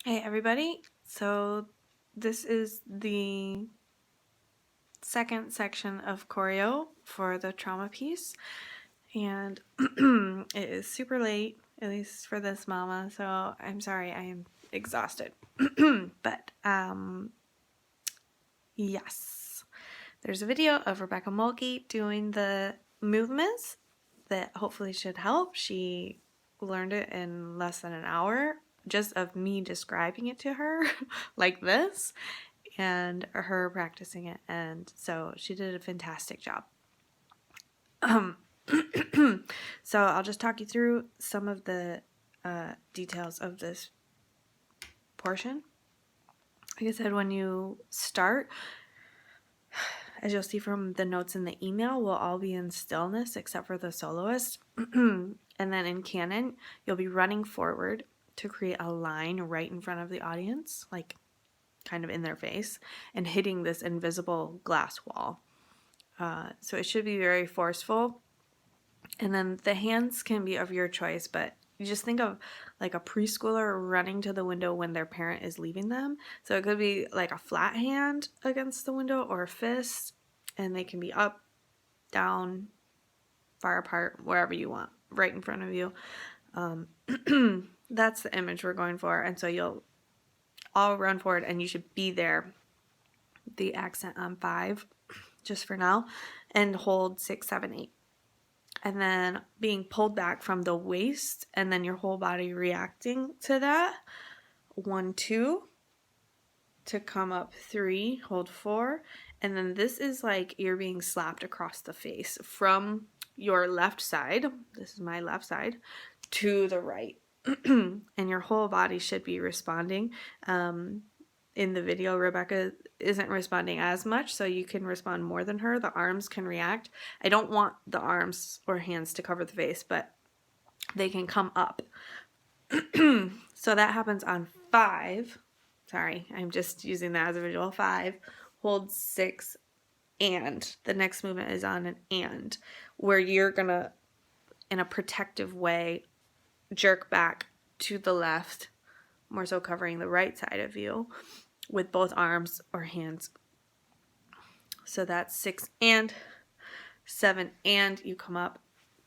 Hey everybody, so this is the second section of choreo for the trauma piece, and it is super late, at least for this mama, so I'm sorry, I am exhausted. But yes, there's a video of Rebecca Mulkey doing the movements that hopefully should help. She learned it in less than an hour just of me describing it to her like this and her practicing it, and so she did a fantastic job. So I'll just talk you through some of the details of this portion. Like I said, when you start, as you'll see from the notes in the email, we'll all be in stillness except for the soloist. And then in canon, you'll be running forward to create a line right in front of the audience, like kind of in their face, and hitting this invisible glass wall. So it should be very forceful. And then the hands can be of your choice, but you just think of like a preschooler running to the window when their parent is leaving them. So it could be like a flat hand against the window or a fist, and they can be up, down, far apart, wherever you want, right in front of you. That's the image we're going for. And so you'll all run forward and you should be there. The accent on 5 just for now, and hold 6, 7, 8. And then being pulled back from the waist and then your whole body reacting to that. 1, 2 to come up, 3, hold 4. And then this is like you're being slapped across the face from your left side, this is my left side, to the right. And your whole body should be responding. In the video, Rebecca isn't responding as much, so you can respond more than her. The arms can react. I don't want the arms or hands to cover the face, but they can come up. So that happens on 5. Sorry, I'm just using that as a visual. 5, hold 6, and the next movement is on an and, where you're gonna, in a protective way, jerk back to the left, more so covering the right side of you, with both arms or hands. So that's 6 and 7 and you come up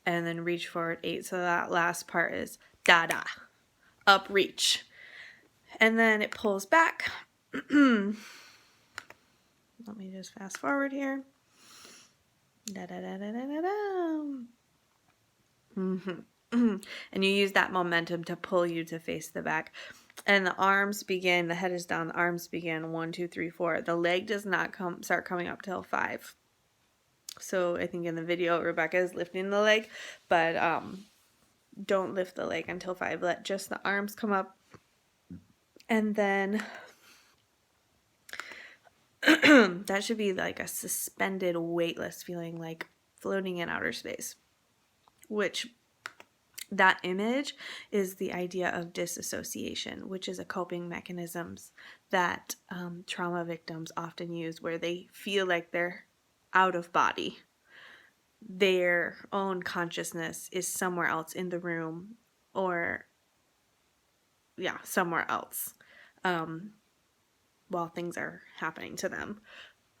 and then reach forward 8. So that last part is da da, up reach. And then it pulls back. Let me just fast forward here. Da da da da da da da. And you use that momentum to pull you to face the back. And the arms begin, the head is down, the arms begin 1, 2, 3, 4. The leg does not start coming up till 5. So I think in the video, Rebecca is lifting the leg, but don't lift the leg until 5. Let just the arms come up. And then that should be like a suspended, weightless feeling, like floating in outer space, which that image is the idea of disassociation, which is a coping mechanism that trauma victims often use, where they feel like they're out of body. Their own consciousness is somewhere else in the room, or somewhere else, while things are happening to them,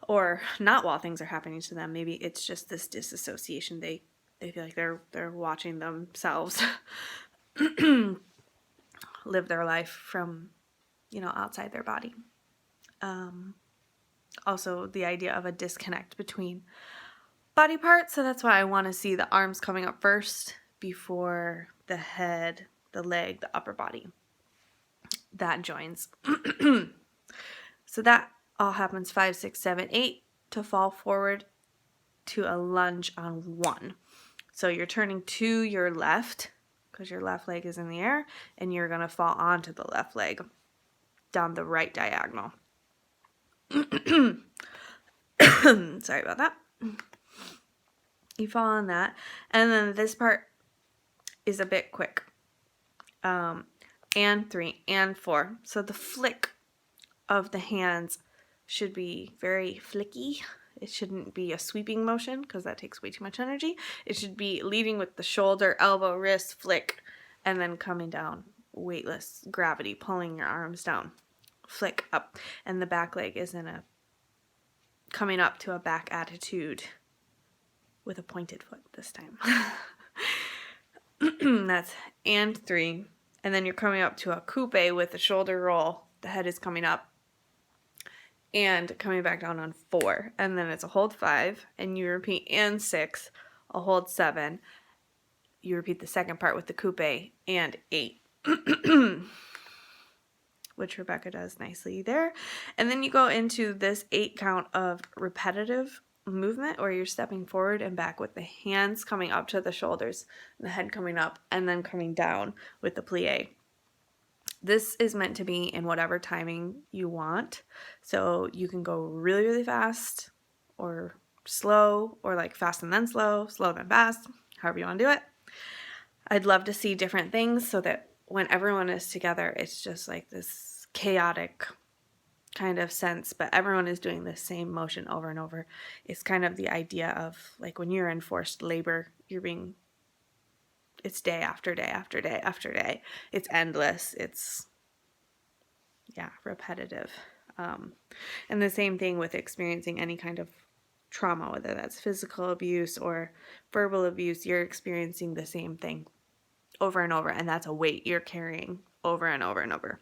or not while things are happening to them. Maybe it's just this disassociation. They feel like they're watching themselves live their life from, outside their body. Also, the idea of a disconnect between body parts. So that's why I want to see the arms coming up first before the head, the leg, the upper body. That joins. So that all happens 5, 6, 7, 8 to fall forward to a lunge on 1. So you're turning to your left because your left leg is in the air, and you're going to fall onto the left leg down the right diagonal. Sorry about that. You fall on that, and then this part is a bit quick. And 3 and 4. So the flick of the hands should be very flicky. It shouldn't be a sweeping motion because that takes way too much energy. It should be leading with the shoulder, elbow, wrist, flick, and then coming down weightless gravity pulling your arms down. Flick up, and the back leg is coming up to a back attitude with a pointed foot this time. That's and 3. And then you're coming up to a coupe with a shoulder roll. The head is coming up and coming back down on 4. And then it's a hold 5, and you repeat and 6, a hold 7. You repeat the second part with the coupe and 8. Which Rebecca does nicely there. And then you go into this 8 count of repetitive movement where you're stepping forward and back with the hands coming up to the shoulders, the head coming up, and then coming down with the plie. This is meant to be in whatever timing you want. So you can go really, really fast or slow, or like fast and then slow, slow then fast, however you want to do it. I'd love to see different things so that when everyone is together, it's just like this chaotic kind of sense, but everyone is doing the same motion over and over. It's kind of the idea of like when you're in forced labor, it's day after day after day after day. It's endless. It's, repetitive. And the same thing with experiencing any kind of trauma, whether that's physical abuse or verbal abuse, you're experiencing the same thing over and over, and that's a weight you're carrying over and over and over.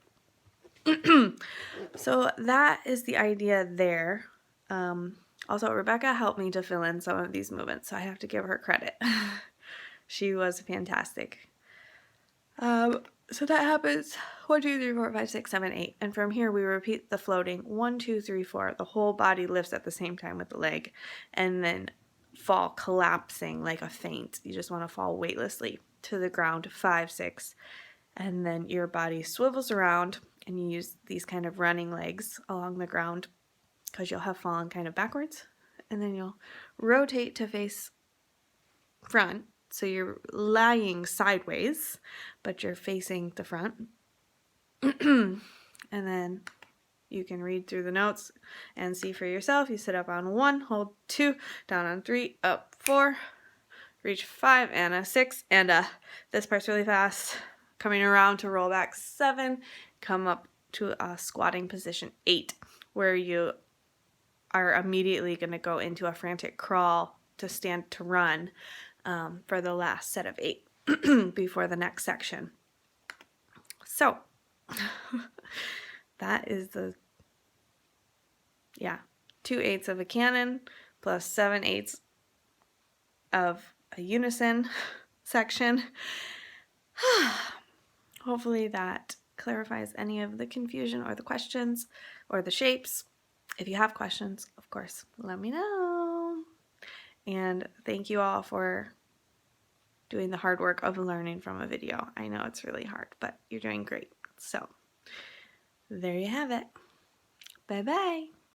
So that is the idea there. Also, Rebecca helped me to fill in some of these movements, so I have to give her credit. She was fantastic. So that happens 1, 2, 3, 4, 5, 6, 7, 8. And from here we repeat the floating 1, 2, 3, 4. The whole body lifts at the same time with the leg, and then fall collapsing like a feint. You just want to fall weightlessly to the ground, 5, 6. And then your body swivels around, and you use these kind of running legs along the ground because you'll have fallen kind of backwards. And then you'll rotate to face front. So you're lying sideways, but you're facing the front. And then you can read through the notes and see for yourself. You sit up on 1, hold 2, down on 3, up 4, reach 5, and a 6, and this part's really fast. Coming around to roll back 7, come up to a squatting position 8, where you are immediately going to go into a frantic crawl to stand to run for the last set of 8 before the next section. So that is the 2/8 of a canon plus 7/8 of a unison section. Hopefully that clarifies any of the confusion or the questions or the shapes. If you have questions, of course, let me know. And thank you all for doing the hard work of learning from a video. I know it's really hard, but you're doing great. So there you have it. Bye-bye.